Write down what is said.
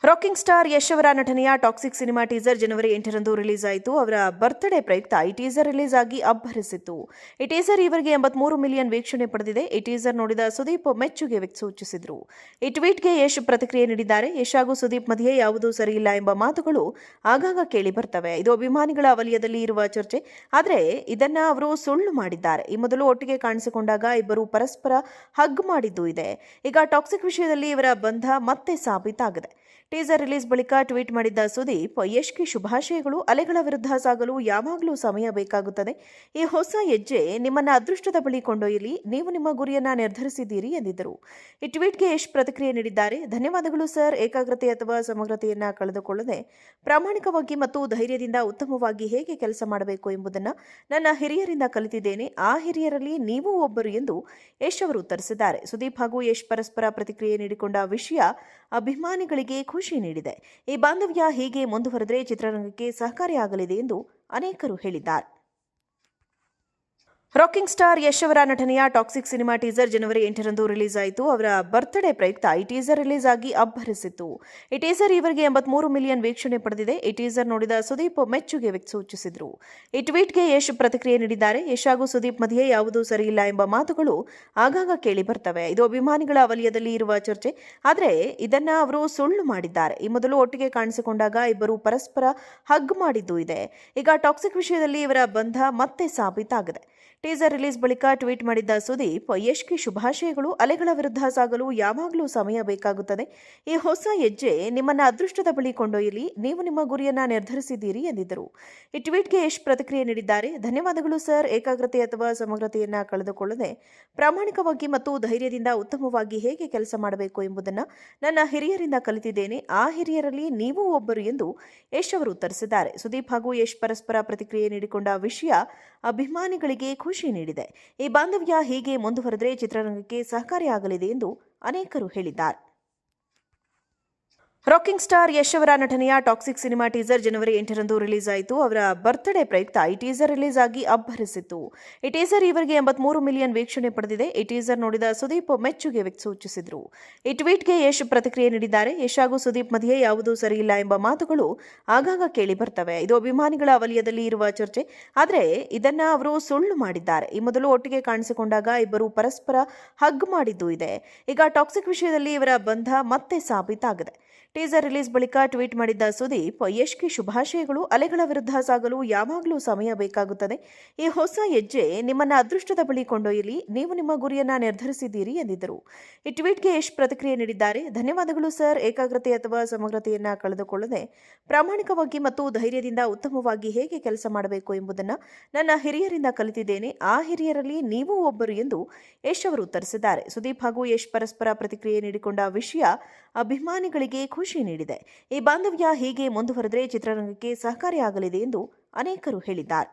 Rocking star Yash ಅವರ ನಟನೆಯ toxic cinema teaser ಜನವರಿ 8ರಂದು release ಆಯಿತು. ಅವರ ಬರ್ತ್ಡೇ ಪ್ರಯುಕ್ತ ಈ ಟೀಸರ್ ರಿಲೀಸ್ ಆಗಿ ಅಬ್ಬರಿಸಿತ್ತು. ಈ ಟೀಸರ್ ಇವರಿಗೆ 83 ಮಿಲಿಯನ್ ವೀಕ್ಷಣೆ ಪಡೆದಿದೆ. ಈ ಟೀಸರ್ ನೋಡಿದ ಸುದೀಪ್ ಮೆಚ್ಚುಗೆ ಸೂಚಿಸಿದರು. ಈ ಟ್ವೀಟ್ಗೆ ಯಶ್ ಪ್ರತಿಕ್ರಿಯೆ ನೀಡಿದ್ದಾರೆ. ಯಶ್ ಹಾಗೂ ಸುದೀಪ್ ಮಧ್ಯೆ ಯಾವುದೂ ಸರಿಯಿಲ್ಲ ಎಂಬ ಮಾತುಗಳು ಆಗಾಗ ಕೇಳಿ ಬರ್ತವೆ. ಇದು ಅಭಿಮಾನಿಗಳ ವಲಯದಲ್ಲಿ ಇರುವ ಚರ್ಚೆ. ಆದರೆ ಇದನ್ನ ಅವರು ಸುಳ್ಳು ಮಾಡಿದ್ದಾರೆ. ಈ ಮೊದಲು ಒಟ್ಟಿಗೆ ಕಾಣಿಸಿಕೊಂಡಾಗ ಇಬ್ಬರು ಪರಸ್ಪರ ಹಗ್ ಮಾಡಿದ್ದೂ ಇದೆ. ಈಗ ಟಾಕ್ಸಿಕ್ ವಿಷಯದಲ್ಲಿ ಇವರ ಬಂಧ ಮತ್ತೆ ಸಾಬೀತಾಗಿದೆ. ಟೀಸರ್ ರಿಲೀಸ್ ಬಳಿಕ ಟ್ವೀಟ್ ಮಾಡಿದ್ದ ಸುದೀಪ್, ಯಶ್ಗೆ ಶುಭಾಶಯಗಳು. ಅಲೆಗಳ ವಿರುದ್ಧ ಸಾಗಲು ಯಾವಾಗಲೂ ಸಮಯ ಬೇಕಾಗುತ್ತದೆ. ಈ ಹೊಸ ಹೆಜ್ಜೆ ನಿಮ್ಮನ್ನ ಅದೃಷ್ಟದ ಬಳಿ ಕೊಂಡೊಯ್ಯಲಿ. ನೀವು ನಿಮ್ಮ ಗುರಿಯನ್ನ ನಿರ್ಧರಿಸಿದ್ದೀರಿ ಎಂದಿದ್ದರು. ಈ ಟ್ವೀಟ್ಗೆ ಯಶ್ ಪ್ರತಿಕ್ರಿಯೆ ನೀಡಿದ್ದಾರೆ. ಧನ್ಯವಾದಗಳು ಸರ್. ಏಕಾಗ್ರತೆ ಅಥವಾ ಸಮಗ್ರತೆಯನ್ನ ಕಳೆದುಕೊಳ್ಳದೆ ಪ್ರಾಮಾಣಿಕವಾಗಿ ಮತ್ತು ಧೈರ್ಯದಿಂದ ಉತ್ತಮವಾಗಿ ಹೇಗೆ ಕೆಲಸ ಮಾಡಬೇಕು ಎಂಬುದನ್ನು ನನ್ನ ಹಿರಿಯರಿಂದ ಕಲಿತಿದ್ದೇನೆ. ಆ ಹಿರಿಯರಲ್ಲಿ ನೀವು ಒಬ್ಬರು ಎಂದು ಯಶ್ ಅವರು ಉತ್ತರಿಸಿದ್ದಾರೆ. ಸುದೀಪ್ ಹಾಗೂ ಯಶ್ ಪರಸ್ಪರ ಪ್ರತಿಕ್ರಿಯೆ ನೀಡಿಕೊಂಡ ವಿಷಯ ಅಭಿಮಾನಿಗಳಿಗೆ ಖುಷಿ ನೀಡಿದೆ. ಈ ಬಾಂಧವ್ಯ ಹೀಗೆ ಮುಂದುವರೆದರೆ ಚಿತ್ರರಂಗಕ್ಕೆ ಸಹಕಾರಿಯಾಗಲಿದೆ ಎಂದು ಅನೇಕರು ಹೇಳಿದ್ದಾರೆ. ರಾಕಿಂಗ್ ಸ್ಟಾರ್ ಯಶ್ ಅವರ ನಟನೆಯ ಟಾಕ್ಸಿಕ್ ಸಿನಿಮಾ ಟೀಸರ್ ಜನವರಿ 8ರಂದು ರಿಲೀಸ್ ಆಯಿತು. ಅವರ ಬರ್ತ್ಡೇ ಪ್ರಯುಕ್ತ ಈ ಟೀಸರ್ ರಿಲೀಸ್ ಆಗಿ ಅಬ್ಬರಿಸಿತ್ತು. ಈ ಟೀಸರ್ ಇವರಿಗೆ 83 ಮಿಲಿಯನ್ ವೀಕ್ಷಣೆ ಪಡೆದಿದೆ. ಈ ಟೀಸರ್ ನೋಡಿದ ಸುದೀಪ್ ಮೆಚ್ಚುಗೆ ಸೂಚಿಸಿದರು. ಈ ಟ್ವೀಟ್ಗೆ ಯಶ್ ಪ್ರತಿಕ್ರಿಯೆ ನೀಡಿದ್ದಾರೆ. ಯಶ್ ಹಾಗೂ ಸುದೀಪ್ ಮಧ್ಯೆ ಯಾವುದೂ ಸರಿಯಿಲ್ಲ ಎಂಬ ಮಾತುಗಳು ಆಗಾಗ ಕೇಳಿ ಬರ್ತವೆ. ಇದು ಅಭಿಮಾನಿಗಳ ವಲಯದಲ್ಲಿ ಇರುವ ಚರ್ಚೆ. ಆದರೆ ಇದನ್ನ ಅವರು ಸುಳ್ಳು ಮಾಡಿದ್ದಾರೆ. ಈ ಮೊದಲು ಒಟ್ಟಿಗೆ ಕಾಣಿಸಿಕೊಂಡಾಗ ಇಬ್ಬರು ಪರಸ್ಪರ ಹಗ್ ಮಾಡಿದ್ದೂ ಇದೆ. ಈಗ ಟಾಕ್ಸಿಕ್ ವಿಷಯದಲ್ಲಿ ಇವರ ಬಂಧ ಮತ್ತೆ ಸಾಬೀತಾಗಿದೆ. ಟೀಸರ್ ರಿಲೀಸ್ ಬಳಿಕ ಟ್ವೀಟ್ ಮಾಡಿದ್ದ ಸುದೀಪ್, ಯಶ್ಗೆ ಶುಭಾಶಯಗಳು. ಅಲೆಗಳ ವಿರುದ್ಧ ಸಾಗಲು ಯಾವಾಗಲೂ ಸಮಯ ಬೇಕಾಗುತ್ತದೆ. ಈ ಹೊಸ ಹೆಜ್ಜೆ ನಿಮ್ಮನ್ನ ಅದೃಷ್ಟದ ಬಳಿ ಕೊಂಡೊಯ್ಯಲಿ. ನೀವು ನಿಮ್ಮ ಗುರಿಯನ್ನ ನಿರ್ಧರಿಸಿದ್ದೀರಿ ಎಂದಿದ್ದರು. ಈ ಟ್ವೀಟ್ಗೆ ಯಶ್ ಪ್ರತಿಕ್ರಿಯೆ ನೀಡಿದ್ದಾರೆ. ಧನ್ಯವಾದಗಳು ಸರ್. ಏಕಾಗ್ರತೆ ಅಥವಾ ಸಮಗ್ರತೆಯನ್ನ ಕಳೆದುಕೊಳ್ಳದೆ ಪ್ರಾಮಾಣಿಕವಾಗಿ ಮತ್ತು ಧೈರ್ಯದಿಂದ ಉತ್ತಮವಾಗಿ ಹೇಗೆ ಕೆಲಸ ಮಾಡಬೇಕು ಎಂಬುದನ್ನು ನನ್ನ ಹಿರಿಯರಿಂದ ಕಲಿತಿದ್ದೇನೆ. ಆ ಹಿರಿಯರಲ್ಲಿ ನೀವು ಒಬ್ಬರು ಎಂದು ಯಶ್ ಅವರು ಉತ್ತರಿಸಿದ್ದಾರೆ. ಸುದೀಪ್ ಹಾಗೂ ಯಶ್ ಪರಸ್ಪರ ಪ್ರತಿಕ್ರಿಯೆ ನೀಡಿಕೊಂಡ ವಿಷಯ ಅಭಿಮಾನಿಗಳಿಗೆ ಖುಷಿ ನೀಡಿದೆ. ಈ ಬಾಂಧವ್ಯ ಹೀಗೆ ಮುಂದುವರೆದರೆ ಚಿತ್ರರಂಗಕ್ಕೆ ಸಹಕಾರಿಯಾಗಲಿದೆ ಎಂದು ಅನೇಕರು ಹೇಳಿದ್ದಾರೆ. ರಾಕಿಂಗ್ ಸ್ಟಾರ್ ಯಶ್ ಅವರ ನಟನೆಯ ಟಾಕ್ಸಿಕ್ ಸಿನಿಮಾ ಟೀಸರ್ ಜನವರಿ 8ರಂದು ರಿಲೀಸ್ ಆಯಿತು. ಅವರ ಬರ್ತ್ಡೇ ಪ್ರಯುಕ್ತ ಈ ಟೀಸರ್ ರಿಲೀಸ್ ಆಗಿ ಅಬ್ಬರಿಸಿತ್ತು. ಈ ಟೀಸರ್ ಇವರಿಗೆ 83 ಮಿಲಿಯನ್ ವೀಕ್ಷಣೆ ಪಡೆದಿದೆ. ಈ ಟೀಸರ್ ನೋಡಿದ ಸುದೀಪ್ ಮೆಚ್ಚುಗೆ ಸೂಚಿಸಿದರು. ಈ ಟ್ವೀಟ್ಗೆ ಯಶ್ ಪ್ರತಿಕ್ರಿಯೆ ನೀಡಿದ್ದಾರೆ. ಯಶ್ ಹಾಗೂ ಸುದೀಪ್ ಮಧ್ಯೆ ಯಾವುದೂ ಸರಿಯಿಲ್ಲ ಎಂಬ ಮಾತುಗಳು ಆಗಾಗ ಕೇಳಿ ಬರ್ತವೆ. ಇದು ಅಭಿಮಾನಿಗಳ ವಲಯದಲ್ಲಿ ಇರುವ ಚರ್ಚೆ. ಆದರೆ ಇದನ್ನ ಅವರು ಸುಳ್ಳು ಮಾಡಿದ್ದಾರೆ. ಈ ಮೊದಲು ಒಟ್ಟಿಗೆ ಕಾಣಿಸಿಕೊಂಡಾಗ ಇಬ್ಬರು ಪರಸ್ಪರ ಹಗ್ ಮಾಡಿದ್ದೂ ಇದೆ. ಈಗ ಟಾಕ್ಸಿಕ್ ವಿಷಯದಲ್ಲಿ ಇವರ ಬಂಧ ಮತ್ತೆ ಸಾಬೀತಾಗಿದೆ. ಟೀಸರ್ ರಿಲೀಸ್ ಬಳಿಕ ಟ್ವೀಟ್ ಮಾಡಿದ್ದ ಸುದೀಪ್, ಯಶ್ಗೆ ಶುಭಾಶಯಗಳು. ಅಲೆಗಳ ವಿರುದ್ಧ ಸಾಗಲು ಯಾವಾಗಲೂ ಸಮಯ ಬೇಕಾಗುತ್ತದೆ. ಈ ಹೊಸ ಹೆಜ್ಜೆ ನಿಮ್ಮನ್ನ ಅದೃಷ್ಟದ ಬಳಿ ಕೊಂಡೊಯ್ಯಲಿ. ನೀವು ನಿಮ್ಮ ಗುರಿಯನ್ನ ನಿರ್ಧರಿಸಿದ್ದೀರಿ ಎಂದಿದ್ದರು. ಈ ಟ್ವೀಟ್ಗೆ ಯಶ್ ಪ್ರತಿಕ್ರಿಯೆ ನೀಡಿದ್ದಾರೆ. ಧನ್ಯವಾದಗಳು ಸರ್. ಏಕಾಗ್ರತೆ ಅಥವಾ ಸಮಗ್ರತೆಯನ್ನ ಕಳೆದುಕೊಳ್ಳದೆ ಪ್ರಾಮಾಣಿಕವಾಗಿ ಮತ್ತು ಧೈರ್ಯದಿಂದ ಉತ್ತಮವಾಗಿ ಹೇಗೆ ಕೆಲಸ ಮಾಡಬೇಕು ಎಂಬುದನ್ನು ನನ್ನ ಹಿರಿಯರಿಂದ ಕಲಿತಿದ್ದೇನೆ. ಆ ಹಿರಿಯರಲ್ಲಿ ನೀವು ಒಬ್ಬರು ಎಂದು ಯಶ್ ಅವರು ಉತ್ತರಿಸಿದ್ದಾರೆ. ಸುದೀಪ್ ಹಾಗೂ ಯಶ್ ಪರಸ್ಪರ ಪ್ರತಿಕ್ರಿಯೆ ನೀಡಿಕೊಂಡ ವಿಷಯ ಅಭಿಮಾನಿಗಳಿಗೆ ಖುಷಿ ನೀಡಿದೆ. ಈ ಬಾಂಧವ್ಯ ಹೀಗೆ ಮುಂದುವರೆದರೆ ಚಿತ್ರರಂಗಕ್ಕೆ ಸಹಕಾರಿಯಾಗಲಿದೆ ಎಂದು ಅನೇಕರು ಹೇಳಿದ್ದಾರೆ.